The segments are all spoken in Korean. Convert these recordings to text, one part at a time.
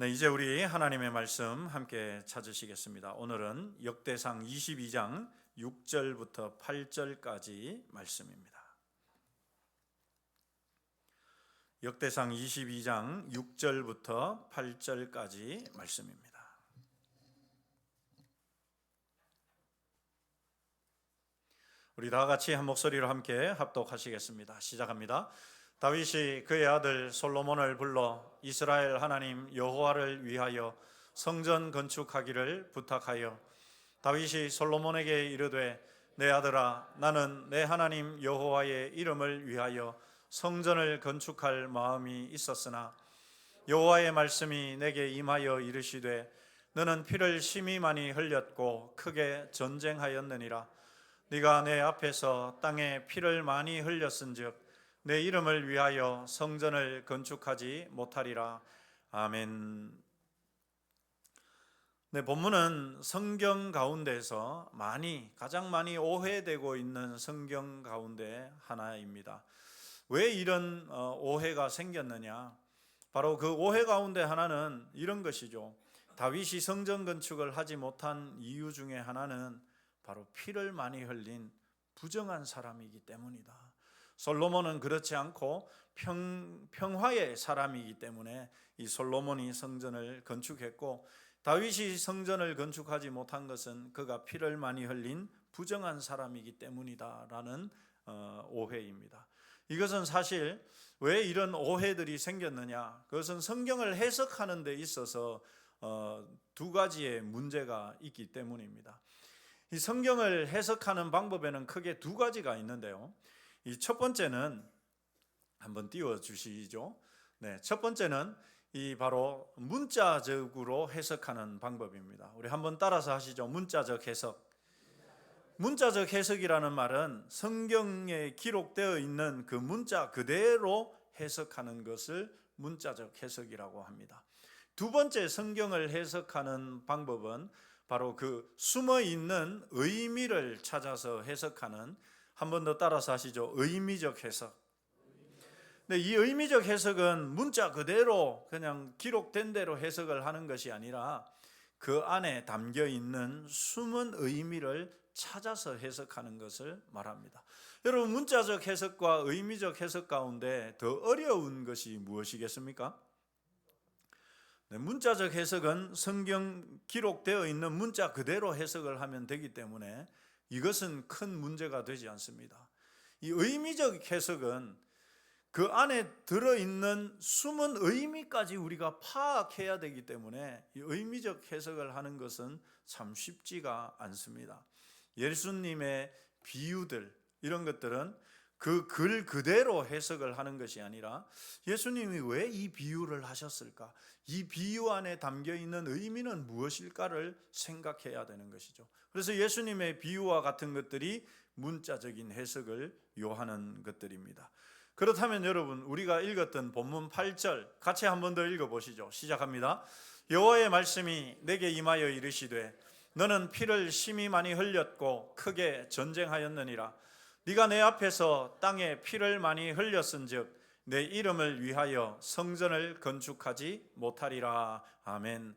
네, 이제 우리 하나님의 말씀 함께 찾으시겠습니다. 오늘은 역대상 22장 6절부터 8절까지 말씀입니다. 역대상 22장 6절부터 8절까지 말씀입니다. 우리 다 같이 한 목소리로 함께 합독하시겠습니다. 시작합니다. 다윗이 그의 아들 솔로몬을 불러 이스라엘 하나님 여호와를 위하여 성전 건축하기를 부탁하여 다윗이 솔로몬에게 이르되 내 아들아 나는 내 하나님 여호와의 이름을 위하여 성전을 건축할 마음이 있었으나 여호와의 말씀이 내게 임하여 이르시되 너는 피를 심히 많이 흘렸고 크게 전쟁하였느니라. 네가 내 앞에서 땅에 피를 많이 흘렸은즉 내 이름을 위하여 성전을 건축하지 못하리라. 아멘. 네, 본문은 성경 가운데서 가장 많이 오해되고 있는 성경 가운데 하나입니다. 왜 이런 오해가 생겼느냐? 바로 그 오해 가운데 하나는 이런 것이죠. 다윗이 성전 건축을 하지 못한 이유 중에 하나는 바로 피를 많이 흘린 부정한 사람이기 때문이다. 솔로몬은 그렇지 않고 평화의 사람이기 때문에 이 솔로몬이 성전을 건축했고 다윗이 성전을 건축하지 못한 것은 그가 피를 많이 흘린 부정한 사람이기 때문이다라는 오해입니다. 이것은 사실 왜 이런 오해들이 생겼느냐? 그것은 성경을 해석하는 데 있어서 두 가지의 문제가 있기 때문입니다. 이 성경을 해석하는 방법에는 크게 두 가지가 있는데요. 이 첫 번째는 한번 띄워 주시죠. 네, 첫 번째는 이 바로 문자적으로 해석하는 방법입니다. 우리 한번 따라서 하시죠. 문자적 해석. 문자적 해석이라는 말은 성경에 기록되어 있는 그 문자 그대로 해석하는 것을 문자적 해석이라고 합니다. 두 번째 성경을 해석하는 방법은 바로 그 숨어 있는 의미를 찾아서 해석하는, 한 번 더 따라서 하시죠. 의미적 해석. 네, 이 의미적 해석은 문자 그대로 그냥 기록된 대로 해석을 하는 것이 아니라 그 안에 담겨 있는 숨은 의미를 찾아서 해석하는 것을 말합니다. 여러분, 문자적 해석과 의미적 해석 가운데 더 어려운 것이 무엇이겠습니까? 네, 문자적 해석은 성경 기록되어 있는 문자 그대로 해석을 하면 되기 때문에 이것은 큰 문제가 되지 않습니다. 이 의미적 해석은 그 안에 들어있는 숨은 의미까지 우리가 파악해야 되기 때문에 이 의미적 해석을 하는 것은 참 쉽지가 않습니다. 예수님의 비유들, 이런 것들은 그 글 그대로 해석을 하는 것이 아니라 예수님이 왜 이 비유를 하셨을까? 이 비유 안에 담겨 있는 의미는 무엇일까를 생각해야 되는 것이죠. 그래서 예수님의 비유와 같은 것들이 문자적인 해석을 요하는 것들입니다. 그렇다면 여러분, 우리가 읽었던 본문 8절 같이 한 번 더 읽어보시죠. 시작합니다. 여호와의 말씀이 내게 임하여 이르시되 너는 피를 심히 많이 흘렸고 크게 전쟁하였느니라. 네가 내 앞에서 땅에 피를 많이 흘렸은즉 내 이름을 위하여 성전을 건축하지 못하리라. 아멘.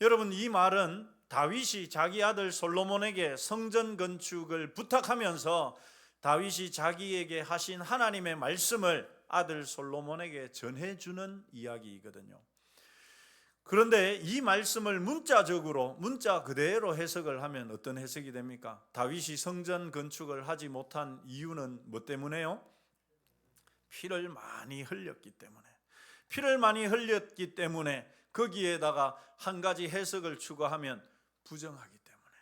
여러분, 이 말은 다윗이 자기 아들 솔로몬에게 성전 건축을 부탁하면서 다윗이 자기에게 하신 하나님의 말씀을 아들 솔로몬에게 전해주는 이야기이거든요. 그런데 이 말씀을 문자적으로, 문자 그대로 해석을 하면 어떤 해석이 됩니까? 다윗이 성전 건축을 하지 못한 이유는 뭐 때문에요? 피를 많이 흘렸기 때문에. 피를 많이 흘렸기 때문에 거기에다가 한 가지 해석을 추가하면 부정하기 때문에.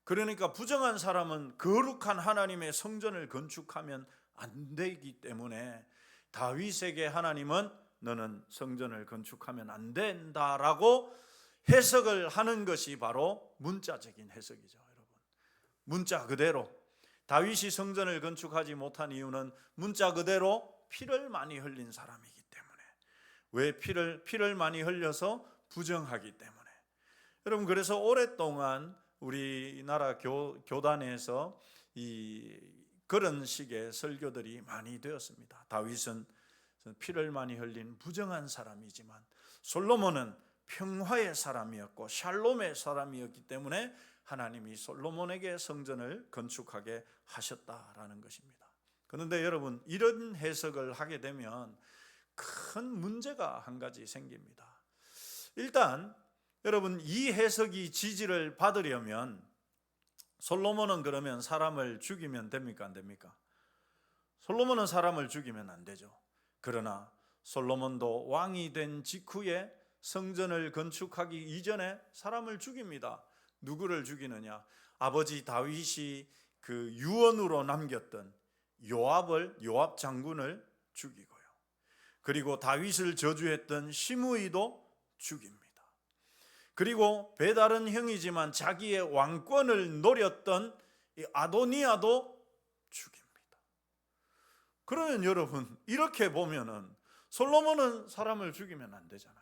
그러니까 부정한 사람은 거룩한 하나님의 성전을 건축하면 안 되기 때문에 다윗에게 하나님은 너는 성전을 건축하면 안 된다라고 해석을 하는 것이 바로 문자적인 해석이죠, 여러분. 문자 그대로 다윗이 성전을 건축하지 못한 이유는 문자 그대로 피를 많이 흘린 사람이기 때문에. 왜 피를 많이 흘려서 부정하기 때문에. 여러분, 그래서 오랫동안 우리나라 교단에서 그런 식의 설교들이 많이 되었습니다. 다윗은 피를 많이 흘린 부정한 사람이지만 솔로몬은 평화의 사람이었고 샬롬의 사람이었기 때문에 하나님이 솔로몬에게 성전을 건축하게 하셨다라는 것입니다. 그런데 여러분, 이런 해석을 하게 되면 큰 문제가 한 가지 생깁니다. 일단 여러분, 이 해석이 지지를 받으려면 솔로몬은 그러면 사람을 죽이면 됩니까? 안 됩니까? 솔로몬은 사람을 죽이면 안 되죠. 그러나 솔로몬도 왕이 된 직후에 성전을 건축하기 이전에 사람을 죽입니다. 누구를 죽이느냐? 아버지 다윗이 그 유언으로 남겼던 요압 장군을 죽이고요. 그리고 다윗을 저주했던 시므이도 죽입니다. 그리고 배다른 형이지만 자기의 왕권을 노렸던 아도니아도 죽입니다. 그러면 여러분, 이렇게 보면은 솔로몬은 사람을 죽이면 안 되잖아요.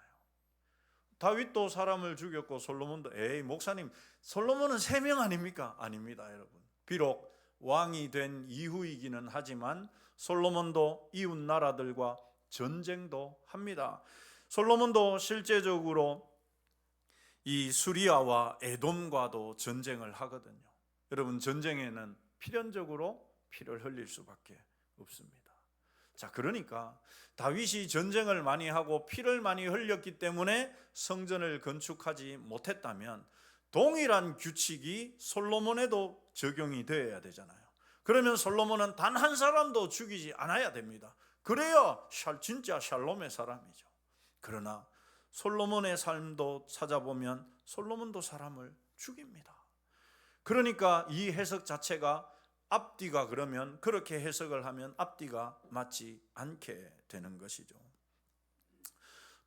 다윗도 사람을 죽였고 솔로몬도, 목사님, 솔로몬은 3명 아닙니까? 아닙니다, 여러분. 비록 왕이 된 이후이기는 하지만 솔로몬도 이웃 나라들과 전쟁도 합니다. 솔로몬도 실제적으로 이 수리아와 에돔과도 전쟁을 하거든요. 여러분, 전쟁에는 필연적으로 피를 흘릴 수밖에 없습니다. 자, 그러니까 다윗이 전쟁을 많이 하고 피를 많이 흘렸기 때문에 성전을 건축하지 못했다면 동일한 규칙이 솔로몬에도 적용이 되어야 되잖아요. 그러면 솔로몬은 단 한 사람도 죽이지 않아야 됩니다. 그래야 진짜 샬롬의 사람이죠. 그러나 솔로몬의 삶도 찾아보면 솔로몬도 사람을 죽입니다. 그러니까 이 해석 자체가 앞뒤가, 그러면 그렇게 해석을 하면 앞뒤가 맞지 않게 되는 것이죠.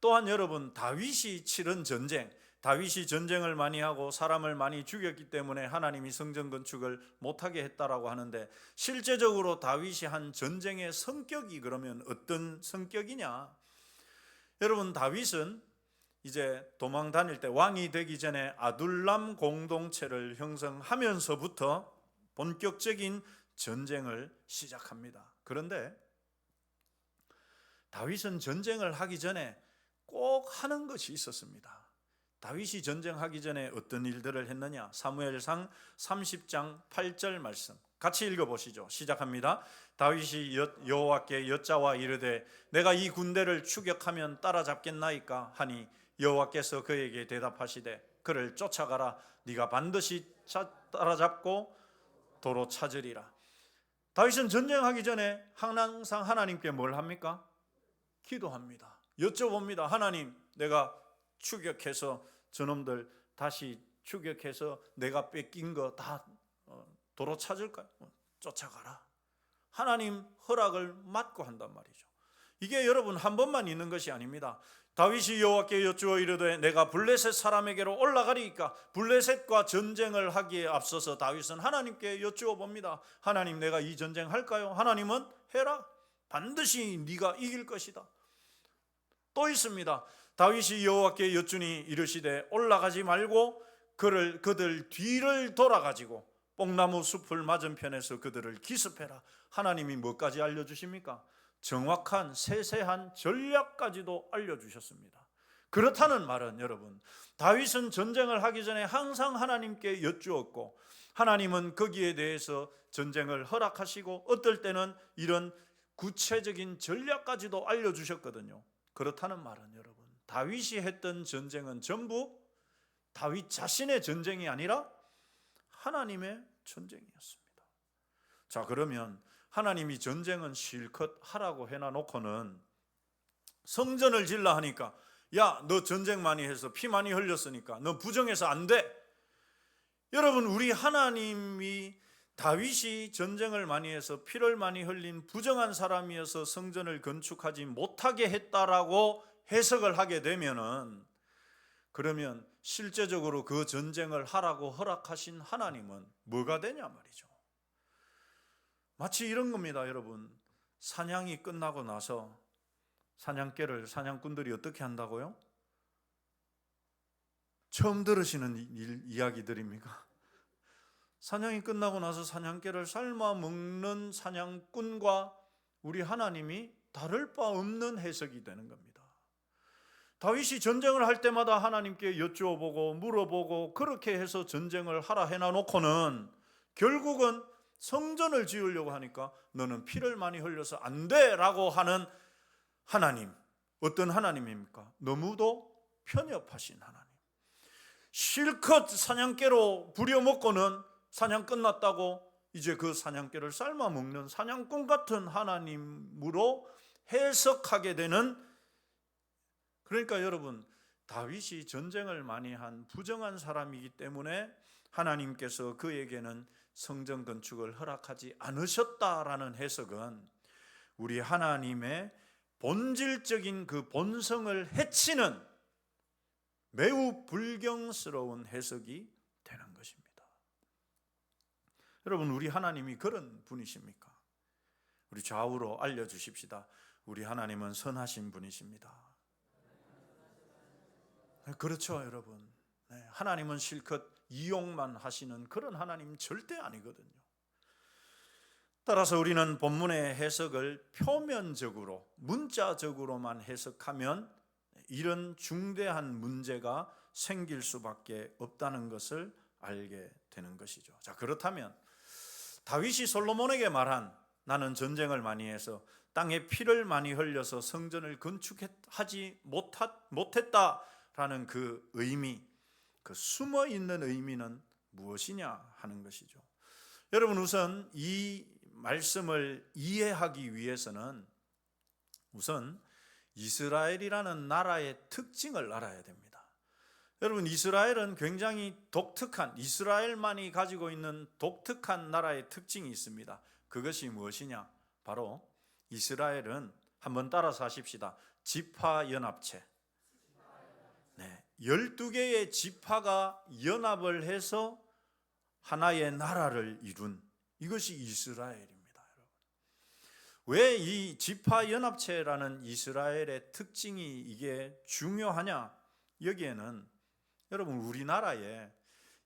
또한 여러분, 다윗이 치른 전쟁, 다윗이 전쟁을 많이 하고 사람을 많이 죽였기 때문에 하나님이 성전 건축을 못하게 했다라고 하는데, 실제적으로 다윗이 한 전쟁의 성격이 그러면 어떤 성격이냐? 여러분, 다윗은 이제 도망 다닐 때, 왕이 되기 전에 아둘람 공동체를 형성하면서부터 본격적인 전쟁을 시작합니다. 그런데 다윗은 전쟁을 하기 전에 꼭 하는 것이 있었습니다. 다윗이 전쟁하기 전에 어떤 일들을 했느냐? 사무엘상 30장 8절 말씀 같이 읽어보시죠. 시작합니다. 다윗이 여호와께 여짜와 이르되 내가 이 군대를 추격하면 따라잡겠나이까 하니 여호와께서 그에게 대답하시되 그를 쫓아가라. 네가 반드시 따라잡고 도로 찾으리라. 다윗은 전쟁하기 전에 항상 하나님께 뭘 합니까? 기도합니다. 여쭤봅니다. 하나님, 내가 추격해서 저놈들 다시 추격해서 내가 뺏긴 거 다 도로 찾을까요? 쫓아가라. 하나님 허락을 받고 한단 말이죠. 이게 여러분 한 번만 있는 것이 아닙니다. 다윗이 여호와께 여쭈어 이르되 내가 블레셋 사람에게로 올라가리이까. 블레셋과 전쟁을 하기에 앞서서 다윗은 하나님께 여쭈어 봅니다. 하나님, 내가 이 전쟁 할까요? 하나님은 해라. 반드시 네가 이길 것이다. 또 있습니다. 다윗이 여호와께 여쭈니 이르시되 올라가지 말고 그들 뒤를 돌아가지고 뽕나무 숲을 맞은편에서 그들을 기습해라. 하나님이 뭐까지 알려주십니까? 정확한 세세한 전략까지도 알려주셨습니다. 그렇다는 말은 여러분, 다윗은 전쟁을 하기 전에 항상 하나님께 여쭈었고 하나님은 거기에 대해서 전쟁을 허락하시고 어떨 때는 이런 구체적인 전략까지도 알려주셨거든요. 그렇다는 말은 여러분, 다윗이 했던 전쟁은 전부 다윗 자신의 전쟁이 아니라 하나님의 전쟁이었습니다. 자, 그러면 하나님이 전쟁은 실컷 하라고 해놔놓고는 성전을 질라 하니까 야, 너 전쟁 많이 해서 피 많이 흘렸으니까 너 부정해서 안 돼. 여러분, 우리 하나님이 다윗이 전쟁을 많이 해서 피를 많이 흘린 부정한 사람이어서 성전을 건축하지 못하게 했다라고 해석을 하게 되면은, 그러면 실제적으로 그 전쟁을 하라고 허락하신 하나님은 뭐가 되냐 말이죠. 마치 이런 겁니다, 여러분. 사냥이 끝나고 나서 사냥개를 사냥꾼들이 어떻게 한다고요? 처음 들으시는 이야기들입니까? 사냥이 끝나고 나서 사냥개를 삶아 먹는 사냥꾼과 우리 하나님이 다를 바 없는 해석이 되는 겁니다. 다윗이 전쟁을 할 때마다 하나님께 여쭈어보고 물어보고 그렇게 해서 전쟁을 하라 해놔놓고는 결국은 성전을 지으려고 하니까 너는 피를 많이 흘려서 안 돼라고 하는 하나님, 어떤 하나님입니까? 너무도 편협하신 하나님. 실컷 사냥개로 부려먹고는 사냥 끝났다고 이제 그 사냥개를 삶아 먹는 사냥꾼 같은 하나님으로 해석하게 되는, 그러니까 여러분, 다윗이 전쟁을 많이 한 부정한 사람이기 때문에 하나님께서 그에게는 성전 건축을 허락하지 않으셨다라는 해석은 우리 하나님의 본질적인 그 본성을 해치는 매우 불경스러운 해석이 되는 것입니다. 여러분, 우리 하나님이 그런 분이십니까? 우리 좌우로 알려주십시다. 우리 하나님은 선하신 분이십니다. 그렇죠, 여러분. 하나님은 실컷 이용만 하시는 그런 하나님 절대 아니거든요. 따라서 우리는 본문의 해석을 표면적으로, 문자적으로만 해석하면 이런 중대한 문제가 생길 수밖에 없다는 것을 알게 되는 것이죠. 자, 그렇다면 다윗이 솔로몬에게 말한 나는 전쟁을 많이 해서 땅에 피를 많이 흘려서 성전을 건축하지 못했다라는 그 의미, 그 숨어 있는 의미는 무엇이냐 하는 것이죠. 여러분, 우선 이 말씀을 이해하기 위해서는 우선 이스라엘이라는 나라의 특징을 알아야 됩니다. 여러분, 이스라엘은 굉장히 독특한, 이스라엘만이 가지고 있는 독특한 나라의 특징이 있습니다. 그것이 무엇이냐? 바로 이스라엘은, 한번 따라서 하십시다. 지파연합체. 12개의 지파가 연합을 해서 하나의 나라를 이룬, 이것이 이스라엘입니다. 왜 이 지파연합체라는 이스라엘의 특징이 이게 중요하냐? 여기에는 여러분, 우리나라에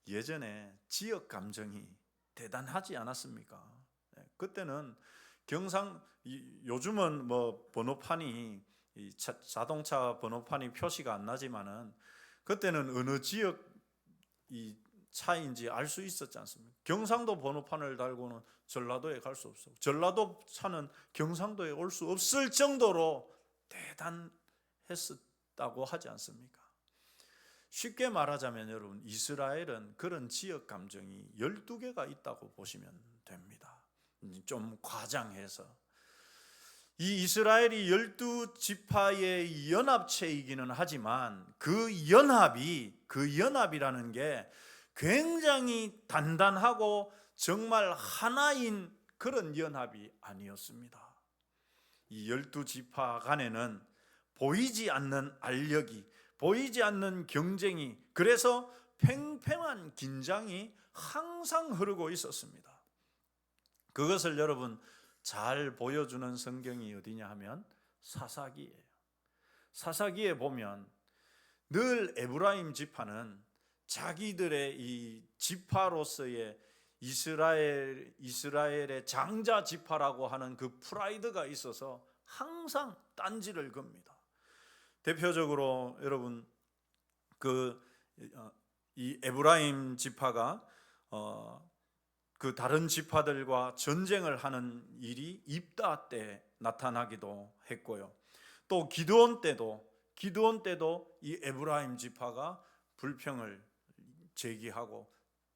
예전에 지역 감정이 대단하지 않았습니까? 그때는 요즘은 뭐 번호판이, 자동차 번호판이 표시가 안 나지만은 그때는 어느 지역 이 차인지 알 수 있었지 않습니까? 경상도 번호판을 달고는 전라도에 갈 수 없어. 전라도 차는 경상도에 올 수 없을 정도로 대단했었다고 하지 않습니까? 쉽게 말하자면 여러분, 이스라엘은 그런 지역 감정이 12개가 있다고 보시면 됩니다. 좀 과장해서. 이 이스라엘이 12지파의 연합체이기는 하지만 그 연합이라는 게 굉장히 단단하고 정말 하나인 그런 연합이 아니었습니다. 이 12지파 간에는 보이지 않는 알력이, 보이지 않는 경쟁이, 그래서 팽팽한 긴장이 항상 흐르고 있었습니다. 그것을 여러분 잘 보여주는 성경이 어디냐 하면 사사기예요. 사사기에 보면 늘 에브라임 지파는 자기들의 이 지파로서의 이스라엘의 장자 지파라고 하는 그 프라이드가 있어서 항상 딴지를 겁니다. 대표적으로 여러분, 이 에브라임 지파가 그 다른 지파들과 전쟁을 하는 일이 입다 때 나타나기도 했고요. 또 기드온 때도 이 에브라임 지파가 불평을 제기하고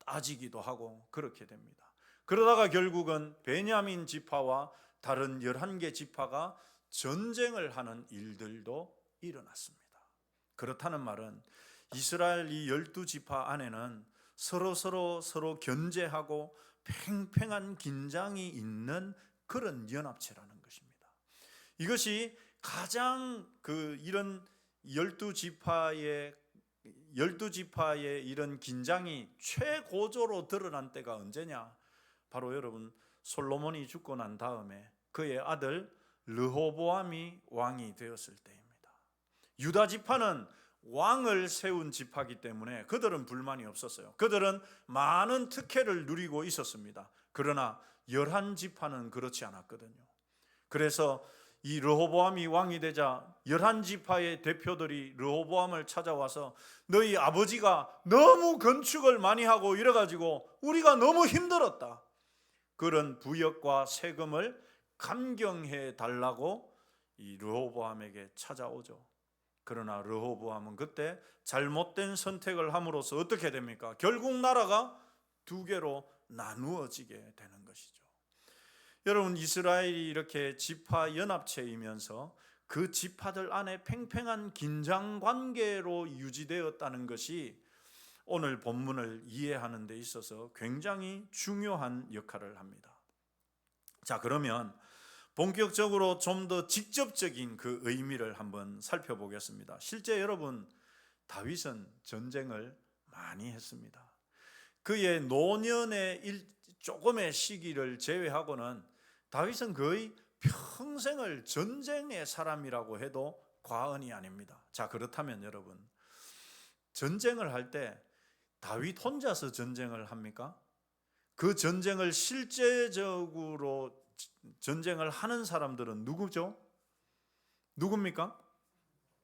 따지기도 하고 그렇게 됩니다. 그러다가 결국은 베냐민 지파와 다른 11개 지파가 전쟁을 하는 일들도 일어났습니다. 그렇다는 말은 이스라엘 이 12지파 안에는 서로 견제하고 팽팽한 긴장이 있는 그런 연합체라는 것입니다. 이것이 가장 이런 12지파의 이런 긴장이 최고조로 드러난 때가 언제냐? 바로 여러분, 솔로몬이 죽고 난 다음에 그의 아들 르호보암이 왕이 되었을 때입니다. 유다 지파는 왕을 세운 지파이기 때문에 그들은 불만이 없었어요. 그들은 많은 특혜를 누리고 있었습니다. 그러나 11지파는 그렇지 않았거든요. 그래서 이 르호보암이 왕이 되자 11지파의 대표들이 르호보암을 찾아와서 너희 아버지가 너무 건축을 많이 하고 이래가지고 우리가 너무 힘들었다. 그런 부역과 세금을 감경해 달라고 이 르호보암에게 찾아오죠. 그러나 르호보암은 그때 잘못된 선택을 함으로써 어떻게 됩니까? 결국 나라가 두 개로 나누어지게 되는 것이죠. 여러분, 이스라엘이 이렇게 지파 연합체이면서 그 지파들 안에 팽팽한 긴장 관계로 유지되었다는 것이 오늘 본문을 이해하는 데 있어서 굉장히 중요한 역할을 합니다. 자, 그러면 본격적으로 좀 더 직접적인 그 의미를 한번 살펴보겠습니다. 실제 여러분, 다윗은 전쟁을 많이 했습니다. 그의 노년의 조금의 시기를 제외하고는 다윗은 거의 평생을 전쟁의 사람이라고 해도 과언이 아닙니다. 자, 그렇다면 여러분, 전쟁을 할 때 다윗 혼자서 전쟁을 합니까? 그 전쟁을 실제적으로 전쟁을 하는 사람들은 누구죠? 누굽니까?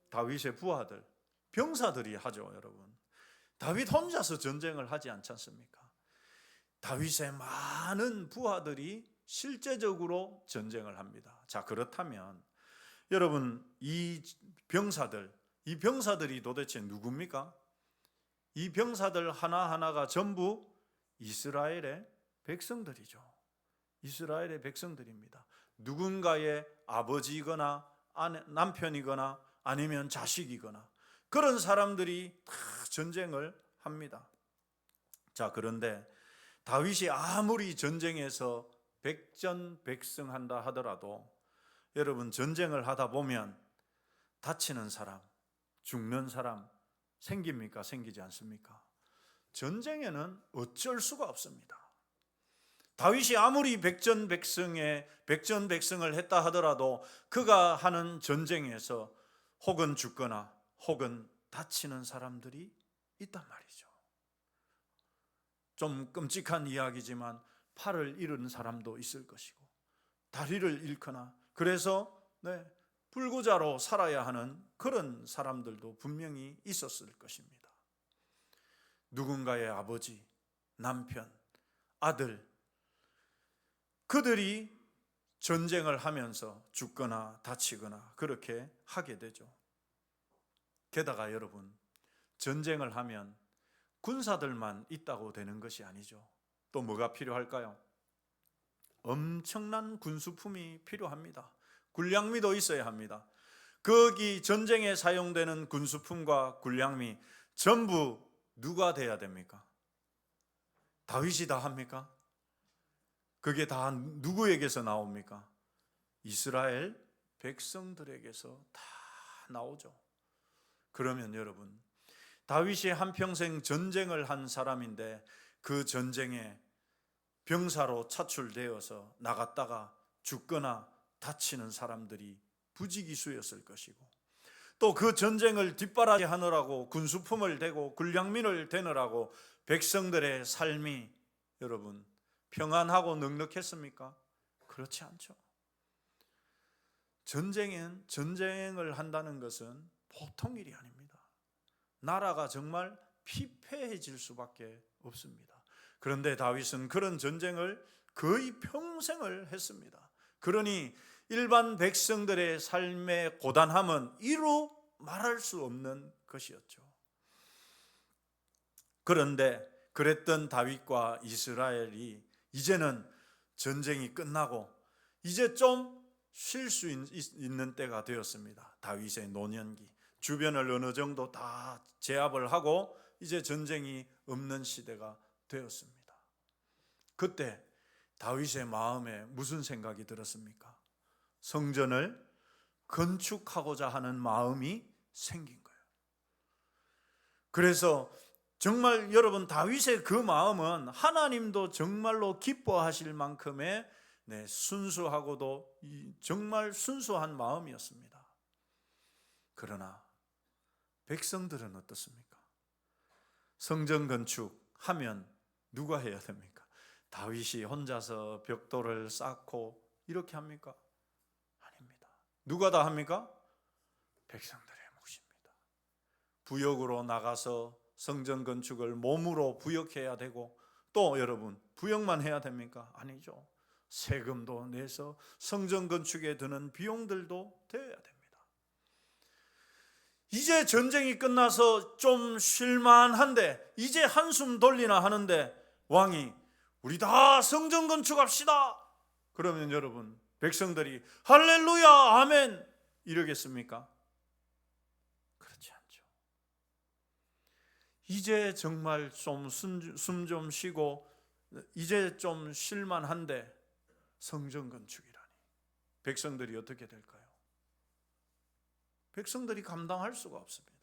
다윗의 부하들, 병사들이 하죠, 여러분. 다윗 혼자서 전쟁을 하지 않지 않습니까? 다윗의 많은 부하들이 실제적으로 전쟁을 합니다. 자, 그렇다면 여러분, 이 병사들이 도대체 누굽니까? 이 병사들 하나하나가 전부 이스라엘의 백성들이죠. 이스라엘의 백성들입니다. 누군가의 아버지이거나 남편이거나 아니면 자식이거나 그런 사람들이 다 전쟁을 합니다. 자, 그런데 다윗이 아무리 전쟁에서 백전백승한다 하더라도 여러분, 전쟁을 하다 보면 다치는 사람, 죽는 사람 생깁니까? 생기지 않습니까? 전쟁에는 어쩔 수가 없습니다. 다윗이 아무리 백전백승을 했다 하더라도 그가 하는 전쟁에서 혹은 죽거나 혹은 다치는 사람들이 있단 말이죠. 좀 끔찍한 이야기지만 팔을 잃은 사람도 있을 것이고 다리를 잃거나 그래서 불구자로 살아야 하는 그런 사람들도 분명히 있었을 것입니다. 누군가의 아버지, 남편, 아들, 그들이 전쟁을 하면서 죽거나 다치거나 그렇게 하게 되죠. 게다가 여러분, 전쟁을 하면 군사들만 있다고 되는 것이 아니죠. 또 뭐가 필요할까요? 엄청난 군수품이 필요합니다. 군량미도 있어야 합니다. 거기 전쟁에 사용되는 군수품과 군량미 전부 누가 돼야 됩니까? 다윗이 다 합니까? 그게 다 누구에게서 나옵니까? 이스라엘 백성들에게서 다 나오죠. 그러면 여러분, 다윗이 한평생 전쟁을 한 사람인데 그 전쟁에 병사로 차출되어서 나갔다가 죽거나 다치는 사람들이 부지기수였을 것이고 또 그 전쟁을 뒷바라지하느라고 군수품을 대고 군량민을 대느라고 백성들의 삶이 여러분 평안하고 넉넉했습니까? 그렇지 않죠. 전쟁을 한다는 것은 보통 일이 아닙니다. 나라가 정말 피폐해질 수밖에 없습니다. 그런데 다윗은 그런 전쟁을 거의 평생을 했습니다. 그러니 일반 백성들의 삶의 고단함은 이루 말할 수 없는 것이었죠. 그런데 그랬던 다윗과 이스라엘이 이제는 전쟁이 끝나고 이제 좀 쉴 수 있는 때가 되었습니다. 다윗의 노년기, 주변을 어느 정도 다 제압을 하고 이제 전쟁이 없는 시대가 되었습니다. 그때 다윗의 마음에 무슨 생각이 들었습니까? 성전을 건축하고자 하는 마음이 생긴 거예요. 그래서 정말 여러분, 다윗의 그 마음은 하나님도 정말로 기뻐하실 만큼의 순수하고도 정말 순수한 마음이었습니다. 그러나 백성들은 어떻습니까? 성전 건축하면 누가 해야 됩니까? 다윗이 혼자서 벽돌을 쌓고 이렇게 합니까? 아닙니다. 누가 다 합니까? 백성들의 몫입니다. 부역으로 나가서 성전 건축을 몸으로 부역해야 되고, 또 여러분 부역만 해야 됩니까? 아니죠. 세금도 내서 성전 건축에 드는 비용들도 되어야 됩니다. 이제 전쟁이 끝나서 좀 쉴만한데 이제 한숨 돌리나 하는데 왕이 우리 다 성전 건축합시다. 그러면 여러분 백성들이 할렐루야 아멘 이러겠습니까? 그렇지 않죠. 이제 정말 좀 숨 좀 쉬고 이제 좀 쉴만한데 성전 건축이라니 백성들이 어떻게 될까요? 백성들이 감당할 수가 없습니다.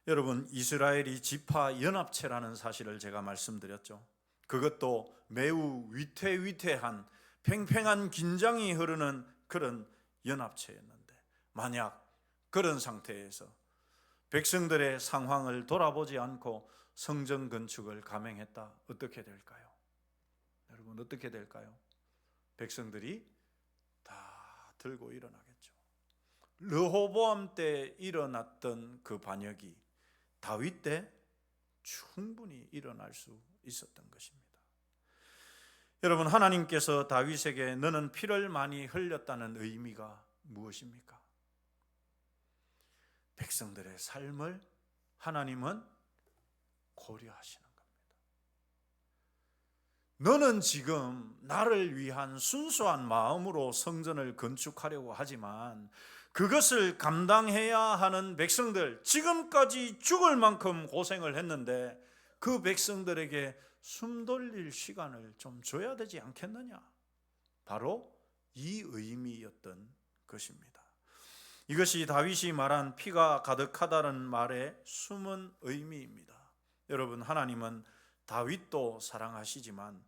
여러분, 이스라엘이 지파 연합체라는 사실을 제가 말씀드렸죠. 그것도 매우 위태위태한 팽팽한 긴장이 흐르는 그런 연합체였는데, 만약 그런 상태에서 백성들의 상황을 돌아보지 않고 성전 건축을 감행했다, 어떻게 될까요? 여러분, 어떻게 될까요? 백성들이 다 들고 일어나겠죠. 르호보암 때 일어났던 그 반역이 다윗 때 충분히 일어날 수 있었던 것입니다. 여러분, 하나님께서 다윗에게 너는 피를 많이 흘렸다는 의미가 무엇입니까? 백성들의 삶을 하나님은 고려하시는 겁니다. 너는 지금 나를 위한 순수한 마음으로 성전을 건축하려고 하지만 그것을 감당해야 하는 백성들, 지금까지 죽을 만큼 고생을 했는데 그 백성들에게 숨 돌릴 시간을 좀 줘야 되지 않겠느냐? 바로 이 의미였던 것입니다. 이것이 다윗이 말한 피가 가득하다는 말의 숨은 의미입니다. 여러분, 하나님은 다윗도 사랑하시지만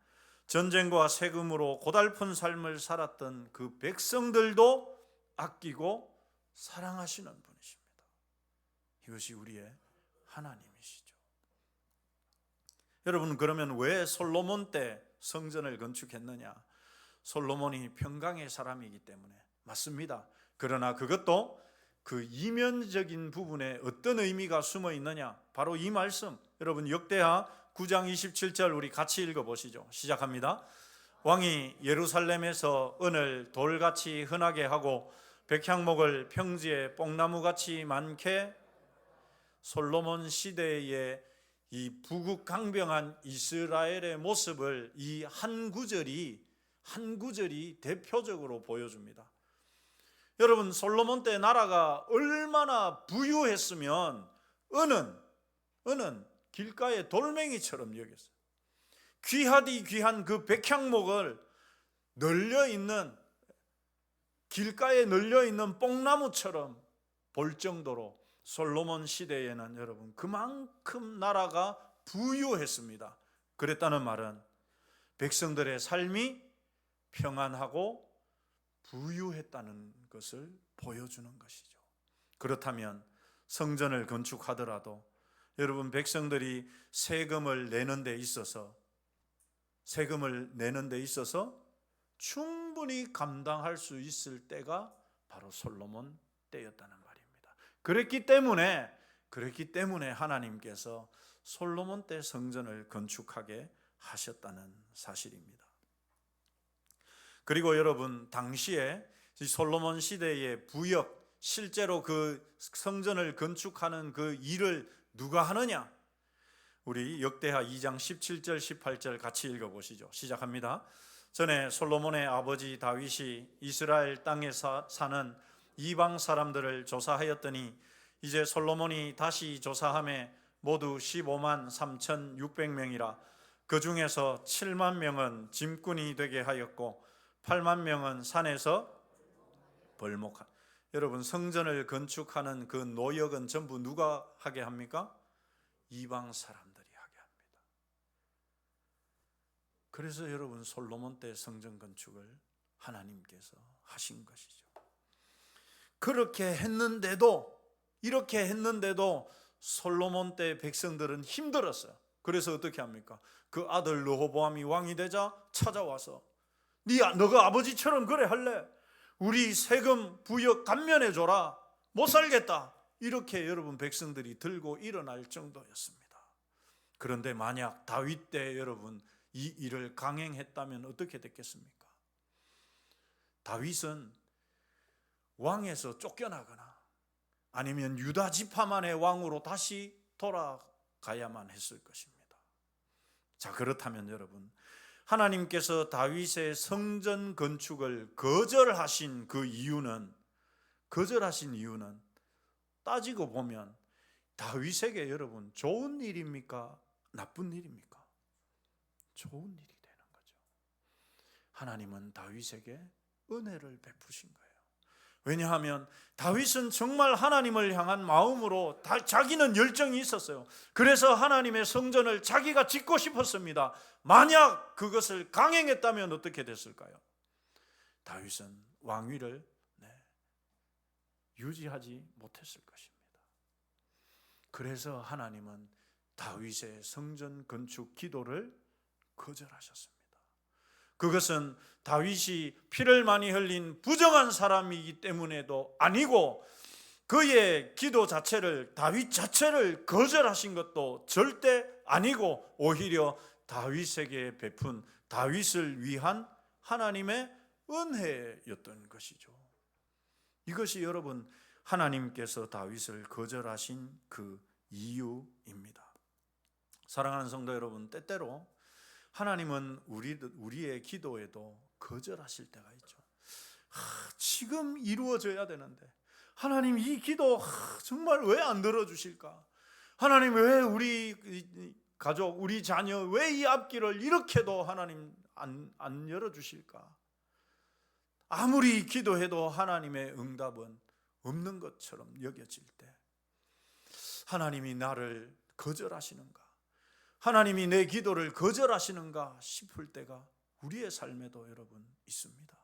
전쟁과 세금으로 고달픈 삶을 살았던 그 백성들도 아끼고 사랑하시는 분이십니다. 이것이 우리의 하나님이시죠. 여러분, 그러면 왜 솔로몬 때 성전을 건축했느냐? 솔로몬이 평강의 사람이기 때문에 맞습니다. 그러나 그것도 그 이면적인 부분에 어떤 의미가 숨어 있느냐? 바로 이 말씀, 여러분 역대하 9장 27절 우리 같이 읽어보시죠. 시작합니다. 왕이 예루살렘에서 은을 돌같이 흔하게 하고 백향목을 평지에 뽕나무같이 많게, 솔로몬 시대의 이 부국강병한 이스라엘의 모습을 이 한 구절이 대표적으로 보여줍니다. 여러분, 솔로몬 때 나라가 얼마나 부유했으면 은은 길가의 돌멩이처럼 여겼어요. 귀하디 귀한 그 백향목을 길가에 널려있는 뽕나무처럼 볼 정도로 솔로몬 시대에는 여러분 그만큼 나라가 부유했습니다. 그랬다는 말은 백성들의 삶이 평안하고 부유했다는 것을 보여주는 것이죠. 그렇다면 성전을 건축하더라도 여러분 백성들이 세금을 내는 데 있어서 충분히 감당할 수 있을 때가 바로 솔로몬 때였다는 말입니다. 그랬기 때문에 하나님께서 솔로몬 때 성전을 건축하게 하셨다는 사실입니다. 그리고 여러분, 당시에 솔로몬 시대의 부역, 실제로 그 성전을 건축하는 그 일을 누가 하느냐? 우리 역대하 2장 17절 18절 같이 읽어보시죠. 시작합니다. 전에 솔로몬의 아버지 다윗이 이스라엘 땅에 사는 이방 사람들을 조사하였더니 이제 솔로몬이 다시 조사함에 모두 15만 3,600명이라 그 중에서 7만 명은 짐꾼이 되게 하였고 8만 명은 산에서 벌목한. 여러분, 성전을 건축하는 그 노역은 전부 누가 하게 합니까? 이방 사람들이 하게 합니다. 그래서 여러분, 솔로몬 때 성전 건축을 하나님께서 하신 것이죠. 이렇게 했는데도 솔로몬 때 백성들은 힘들었어요. 그래서 어떻게 합니까? 그 아들 르호보암이 왕이 되자 찾아와서 너가 아버지처럼 그래 할래? 우리 세금 부역 감면해줘라, 못 살겠다, 이렇게 여러분 백성들이 들고 일어날 정도였습니다. 그런데 만약 다윗 때 여러분 이 일을 강행했다면 어떻게 됐겠습니까? 다윗은 왕에서 쫓겨나거나 아니면 유다 지파만의 왕으로 다시 돌아가야만 했을 것입니다. 자, 그렇다면 여러분, 하나님께서 다윗의 성전 건축을 거절하신 이유는 따지고 보면 다윗에게 여러분 좋은 일입니까? 나쁜 일입니까? 좋은 일이 되는 거죠. 하나님은 다윗에게 은혜를 베푸신 거예요. 왜냐하면 다윗은 정말 하나님을 향한 마음으로 자기는 열정이 있었어요. 그래서 하나님의 성전을 자기가 짓고 싶었습니다. 만약 그것을 강행했다면 어떻게 됐을까요? 다윗은 왕위를 유지하지 못했을 것입니다. 그래서 하나님은 다윗의 성전 건축 기도를 거절하셨습니다. 그것은 다윗이 피를 많이 흘린 부정한 사람이기 때문에도 아니고, 그의 기도 자체를, 다윗 자체를 거절하신 것도 절대 아니고, 오히려 다윗에게 베푼, 다윗을 위한 하나님의 은혜였던 것이죠. 이것이 여러분 하나님께서 다윗을 거절하신 그 이유입니다. 사랑하는 성도 여러분, 때때로 하나님은 우리의 기도에도 거절하실 때가 있죠. 지금 이루어져야 되는데 하나님, 이 기도 정말 왜 안 들어주실까? 하나님, 왜 우리 가족, 우리 자녀, 왜 이 앞길을 이렇게도 하나님 안 열어주실까? 아무리 기도해도 하나님의 응답은 없는 것처럼 여겨질 때, 하나님이 나를 거절하시는가, 하나님이 내 기도를 거절하시는가 싶을 때가 우리의 삶에도 여러분 있습니다.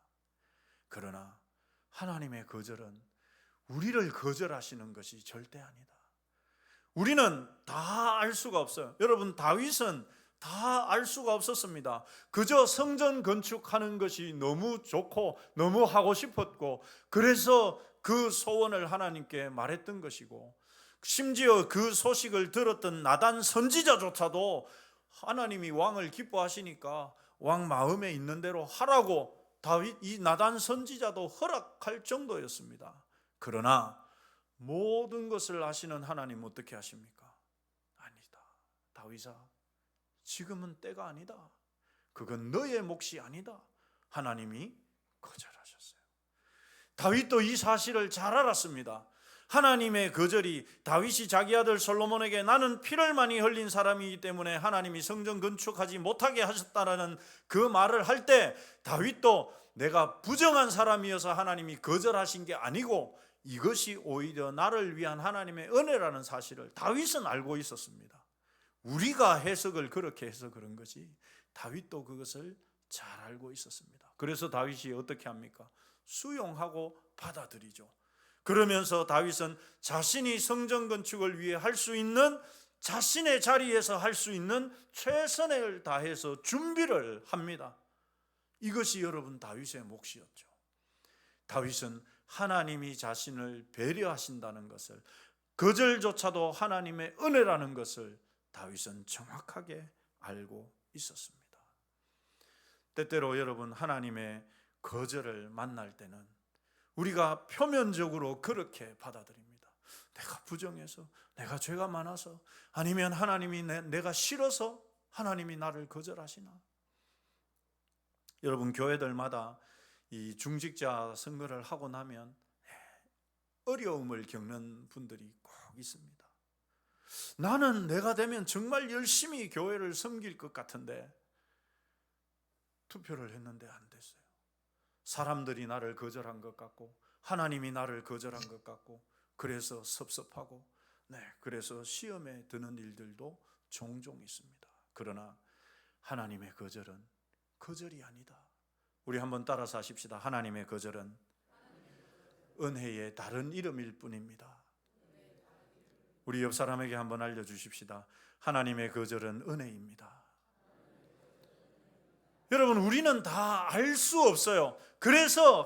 그러나 하나님의 거절은 우리를 거절하시는 것이 절대 아니다. 우리는 다 알 수가 없어요. 여러분, 다윗은 다 알 수가 없었습니다. 그저 성전 건축하는 것이 너무 좋고 너무 하고 싶었고, 그래서 그 소원을 하나님께 말했던 것이고, 심지어 그 소식을 들었던 나단 선지자조차도 하나님이 왕을 기뻐하시니까 왕 마음에 있는 대로 하라고 이 나단 선지자도 허락할 정도였습니다. 그러나 모든 것을 아시는 하나님 어떻게 하십니까? 아니다, 다윗아, 지금은 때가 아니다. 그건 너의 몫이 아니다. 하나님이 거절하셨어요. 다윗도 이 사실을 잘 알았습니다. 하나님의 거절이, 다윗이 자기 아들 솔로몬에게 나는 피를 많이 흘린 사람이기 때문에 하나님이 성전 건축하지 못하게 하셨다라는 그 말을 할 때, 다윗도 내가 부정한 사람이어서 하나님이 거절하신 게 아니고 이것이 오히려 나를 위한 하나님의 은혜라는 사실을 다윗은 알고 있었습니다. 우리가 해석을 그렇게 해서 그런 것이, 다윗도 그것을 잘 알고 있었습니다. 그래서 다윗이 어떻게 합니까? 수용하고 받아들이죠. 그러면서 다윗은 자신이 성전 건축을 위해 할 수 있는, 자신의 자리에서 할 수 있는 최선을 다해서 준비를 합니다. 이것이 여러분 다윗의 몫이었죠. 다윗은 하나님이 자신을 배려하신다는 것을, 거절조차도 하나님의 은혜라는 것을 다윗은 정확하게 알고 있었습니다. 때때로 여러분, 하나님의 거절을 만날 때는 우리가 표면적으로 그렇게 받아들입니다. 내가 부정해서, 내가 죄가 많아서, 아니면 하나님이 내가 싫어서 하나님이 나를 거절하시나? 여러분, 교회들마다 이 중직자 선거를 하고 나면 어려움을 겪는 분들이 꼭 있습니다. 나는 내가 되면 정말 열심히 교회를 섬길 것 같은데 투표를 했는데 안 됐어요. 사람들이 나를 거절한 것 같고, 하나님이 나를 거절한 것 같고, 그래서 섭섭하고, 그래서 시험에 드는 일들도 종종 있습니다. 그러나 하나님의 거절은 거절이 아니다. 우리 한번 따라서 하십시다. 하나님의 거절은 은혜의 다른 이름일 뿐입니다. 우리 옆 사람에게 한번 알려주십시다. 하나님의 거절은 은혜입니다. 여러분, 우리는 다 알 수 없어요. 그래서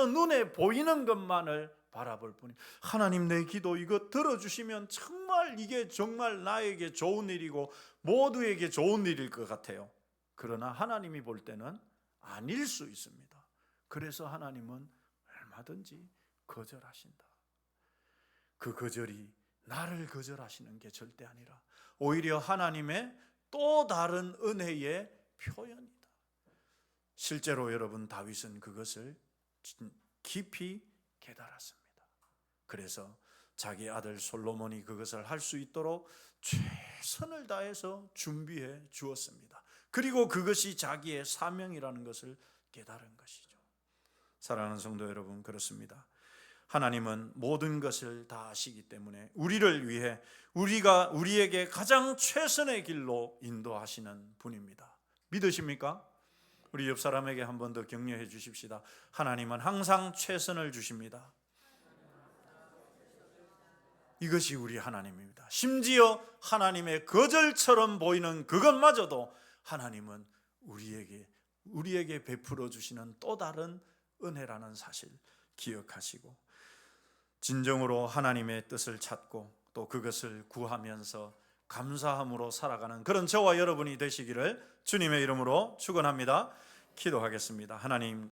눈에 보이는 것만을 바라볼 뿐이. 하나님, 내 기도 이거 들어주시면 정말 이게 정말 나에게 좋은 일이고 모두에게 좋은 일일 것 같아요. 그러나 하나님이 볼 때는 아닐 수 있습니다. 그래서 하나님은 얼마든지 거절하신다. 그 거절이 나를 거절하시는 게 절대 아니라 오히려 하나님의 또 다른 은혜의 표현이다. 실제로 여러분, 다윗은 그것을 깊이 깨달았습니다. 그래서 자기 아들 솔로몬이 그것을 할 수 있도록 최선을 다해서 준비해 주었습니다. 그리고 그것이 자기의 사명이라는 것을 깨달은 것이죠. 사랑하는 성도 여러분, 그렇습니다. 하나님은 모든 것을 다 아시기 때문에 우리를 위해 우리에게 가장 최선의 길로 인도하시는 분입니다. 믿으십니까? 우리 옆 사람에게 한 번 더 격려해 주십시다. 하나님은 항상 최선을 주십니다. 이것이 우리 하나님입니다. 심지어 하나님의 거절처럼 보이는 그것마저도 하나님은 우리에게 베풀어 주시는 또 다른 은혜라는 사실 기억하시고, 진정으로 하나님의 뜻을 찾고 또 그것을 구하면서 감사함으로 살아가는 그런 저와 여러분이 되시기를 주님의 이름으로 축원합니다. 기도하겠습니다. 하나님,